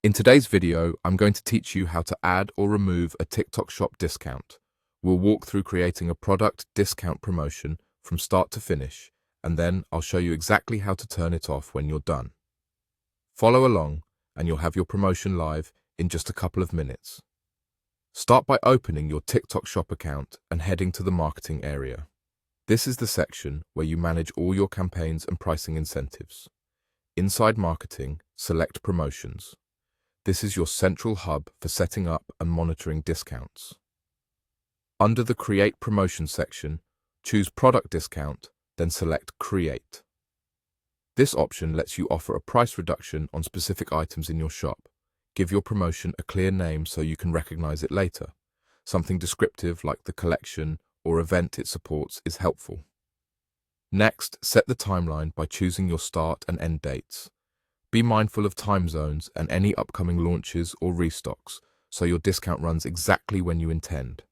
In today's video, I'm going to teach you how to add or remove a TikTok Shop discount. We'll walk through creating a product discount promotion from start to finish, and then I'll show you exactly how to turn it off when you're done. Follow along, and you'll have your promotion live in just a couple of minutes. Start by opening your TikTok Shop account and heading to the marketing area. This is the section where you manage all your campaigns and pricing incentives. Inside marketing, select promotions. This is your central hub for setting up and monitoring discounts. Under the Create Promotion section, choose Product Discount, then select Create. This option lets you offer a price reduction on specific items in your shop. Give your promotion a clear name so you can recognize it later. Something descriptive like the collection or event it supports is helpful. Next, set the timeline by choosing your start and end dates. Be mindful of time zones and any upcoming launches or restocks, so your discount runs exactly when you intend.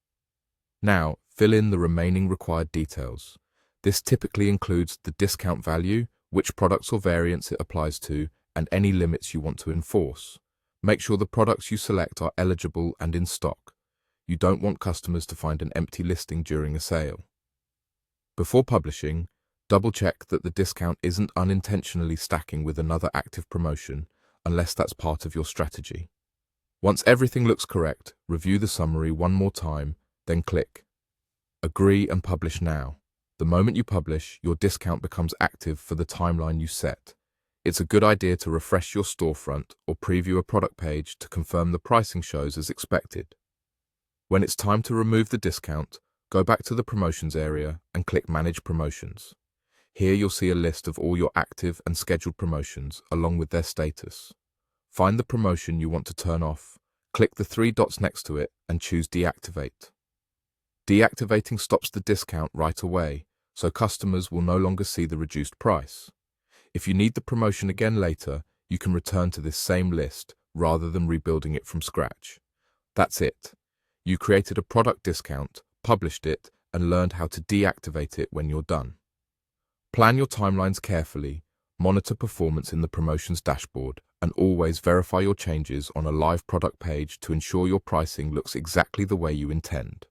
Now, fill in the remaining required details. This typically includes the discount value, which products or variants it applies to, and any limits you want to enforce. Make sure the products you select are eligible and in stock. You don't want customers to find an empty listing during a sale. Before publishing, double-check that the discount isn't unintentionally stacking with another active promotion, unless that's part of your strategy. Once everything looks correct, review the summary one more time, then click Agree and Publish Now. The moment you publish, your discount becomes active for the timeline you set. It's a good idea to refresh your storefront or preview a product page to confirm the pricing shows as expected. When it's time to remove the discount, go back to the Promotions area and click Manage Promotions. Here you'll see a list of all your active and scheduled promotions along with their status. Find the promotion you want to turn off, click the three dots next to it and choose Deactivate. Deactivating stops the discount right away, so customers will no longer see the reduced price. If you need the promotion again later, you can return to this same list rather than rebuilding it from scratch. That's it. You created a product discount, published it, and learned how to deactivate it when you're done. Plan your timelines carefully, monitor performance in the promotions dashboard, and always verify your changes on a live product page to ensure your pricing looks exactly the way you intend.